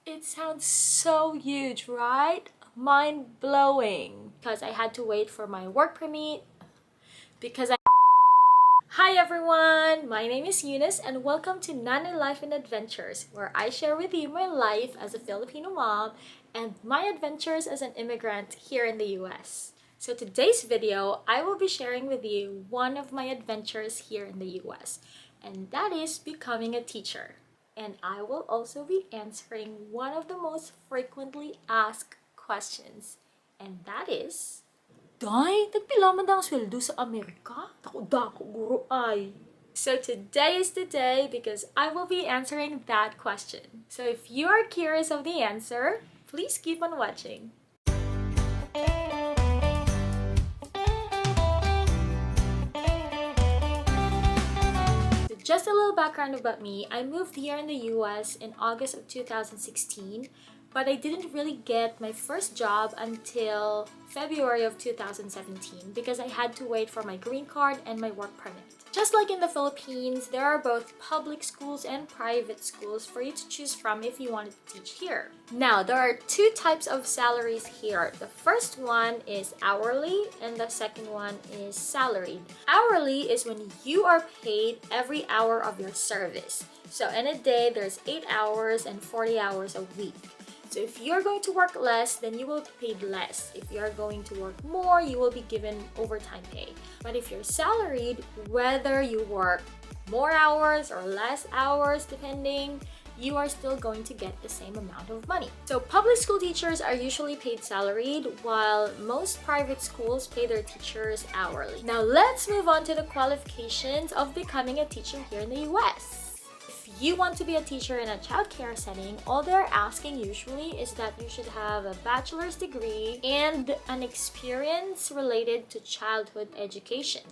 It sounds so huge, right? Mind-blowing. Because I had to wait for my work permit, because I... Hi everyone! My name is Eunice and welcome to Nanay Life and Adventures, where I share with you my life as a Filipino mom and my adventures as an immigrant here in the US. So today's video, I will be sharing with you one of my adventures here in the US, and that is becoming a teacher. And I will also be answering one of the most frequently asked questions, and that is, Day, nagpilaman ang sweldo sa Amerika? Dako-dako, guro ay. So today is the day because I will be answering that question. So if you are curious of the answer, please keep on watching. So just a little background about me. I moved here in the US in August of 2016, but I didn't really get my first job until February of 2017 because I had to wait for my green card and my work permit. Just like in the Philippines, there are both public schools and private schools for you to choose from if you wanted to teach here. Now, there are two types of salaries here. The first one is hourly and the second one is salaried. Hourly is when you are paid every hour of your service. So in a day, there's 8 hours and 40 hours a week. So if you're going to work less, then you will be paid less. If you're going to work more, you will be given overtime pay. But if you're salaried, whether you work more hours or less hours, depending, you are still going to get the same amount of money. So public school teachers are usually paid salaried, while most private schools pay their teachers hourly. Now let's move on to the qualifications of becoming a teacher here in the US. If you want to be a teacher in a childcare setting, all they're asking usually is that you should have a bachelor's degree and an experience related to childhood education.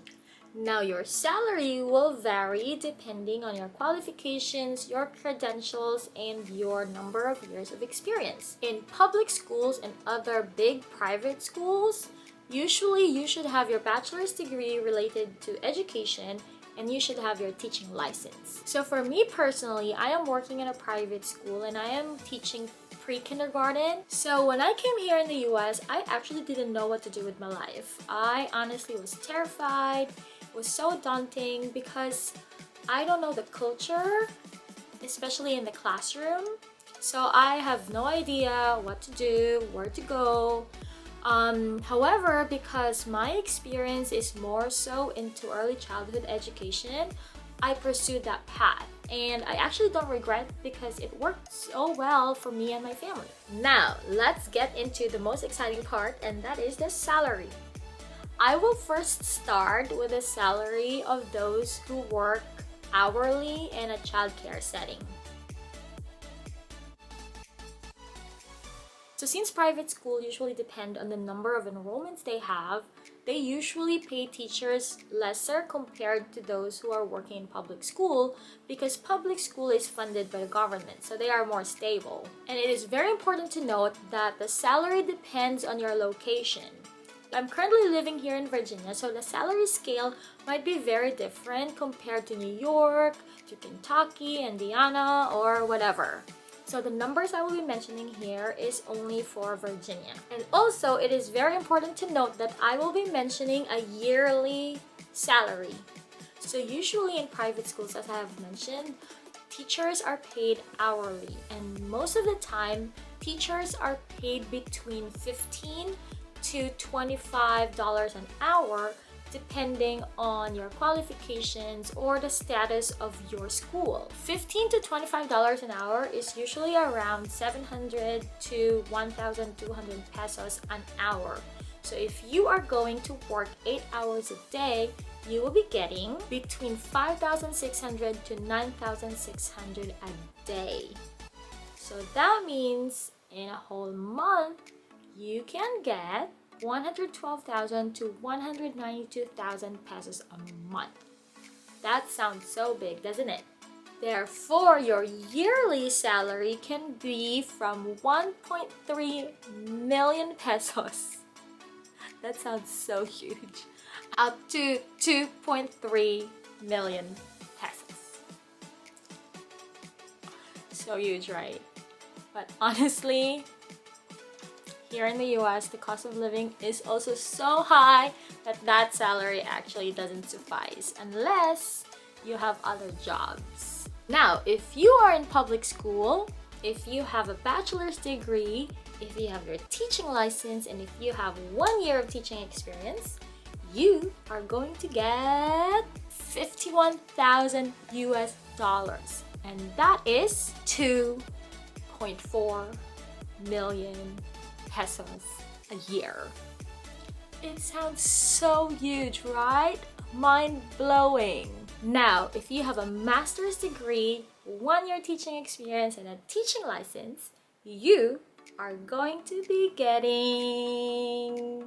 Now, your salary will vary depending on your qualifications, your credentials, and your number of years of experience. In public schools and other big private schools, usually you should have your bachelor's degree related to education and you should have your teaching license. So for me personally, I am working in a private school and I am teaching pre-kindergarten. So when I came here in the US, I actually didn't know what to do with my life. I honestly was terrified. It was so daunting because I don't know the culture, especially in the classroom. So I have no idea what to do, where to go. However, because my experience is more so into early childhood education, I pursued that path. And I actually don't regret it because it worked so well for me and my family. Now, let's get into the most exciting part, and that is the salary. I will first start with the salary of those who work hourly in a childcare setting. So since private school usually depend on the number of enrollments they have, they usually pay teachers lesser compared to those who are working in public school because public school is funded by the government, so they are more stable. And it is very important to note that the salary depends on your location. I'm currently living here in Virginia, so the salary scale might be very different compared to New York, to Kentucky, Indiana, or whatever. So the numbers I will be mentioning here is only for Virginia. And also, it is very important to note that I will be mentioning a yearly salary. So usually in private schools, as I have mentioned, teachers are paid hourly. And most of the time, teachers are paid between $15 to $25 an hour depending on your qualifications or the status of your school. $15 to $25 an hour is usually around 700 to 1,200 pesos an hour. So if you are going to work 8 hours a day, you will be getting between 5,600 to 9,600 a day. So that means in a whole month, you can get 112,000 to 192,000 pesos a month. That sounds so big, doesn't it? Therefore, your yearly salary can be from 1.3 million pesos. That sounds so huge. Up to 2.3 million pesos. So huge, right? But honestly, here in the US, the cost of living is also so high that that salary actually doesn't suffice unless you have other jobs. Now, if you are in public school, if you have a bachelor's degree, if you have your teaching license, and if you have 1 year of teaching experience, you are going to get 51,000 US dollars. And that is 2.4 million pesos a year. It sounds so huge, right? Mind-blowing. Now, if you have a master's degree, 1 year teaching experience, and a teaching license, you are going to be getting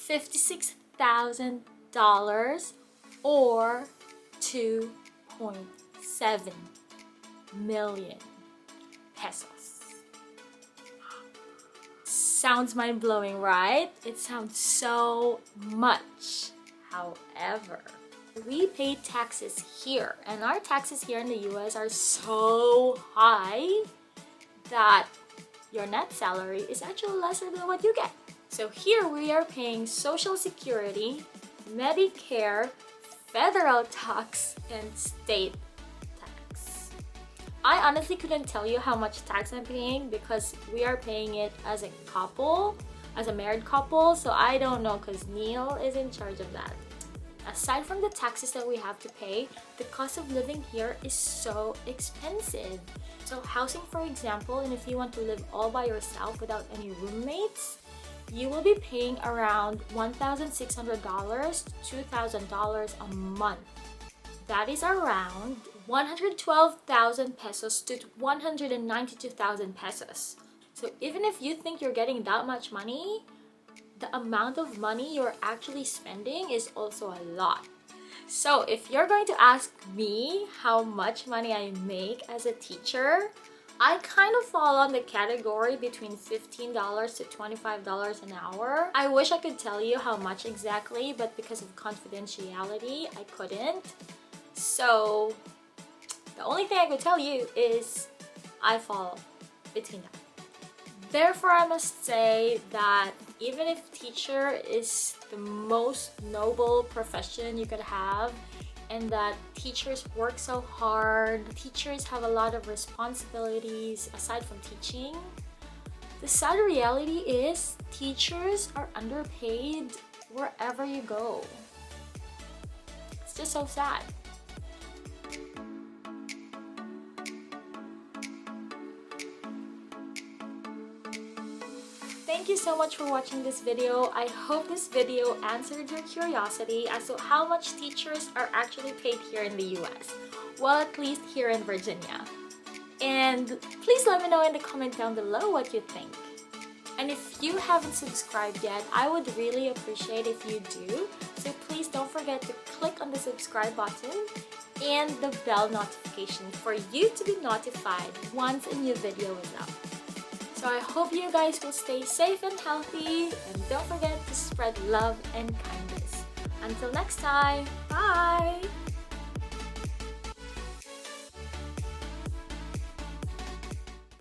$56,000 or 2.7 million pesos. Sounds mind-blowing, right? It sounds so much. However, we pay taxes here, and our taxes here in the US are so high that your net salary is actually lesser than what you get. So here we are paying Social Security, Medicare, federal tax, and state tax. I honestly couldn't tell you how much tax I'm paying because we are paying it as a couple, as a married couple, so I don't know because Neil is in charge of that. Aside from the taxes that we have to pay, the cost of living here is so expensive. So housing, for example, and if you want to live all by yourself without any roommates, you will be paying around $1,600 to $2,000 a month. That is around 112,000 pesos to 192,000 pesos. So even if you think you're getting that much money, the amount of money you're actually spending is also a lot. So if you're going to ask me how much money I make as a teacher, I kind of fall on the category between $15 to $25 an hour. I wish I could tell you how much exactly, but because of confidentiality, I couldn't. So the only thing I could tell you is I fall between that. Therefore, I must say that even if teacher is the most noble profession you could have, and that teachers work so hard, teachers have a lot of responsibilities aside from teaching, the sad reality is teachers are underpaid wherever you go. It's just so sad. Thank you so much for watching this video. I hope this video answered your curiosity as to how much teachers are actually paid here in the US. Well, at least here in Virginia. And please let me know in the comment down below what you think. And if you haven't subscribed yet, I would really appreciate if you do. So please don't forget to click on the subscribe button and the bell notification for you to be notified once a new video is up. So I hope you guys will stay safe and healthy, and don't forget to spread love and kindness. Until next time, bye!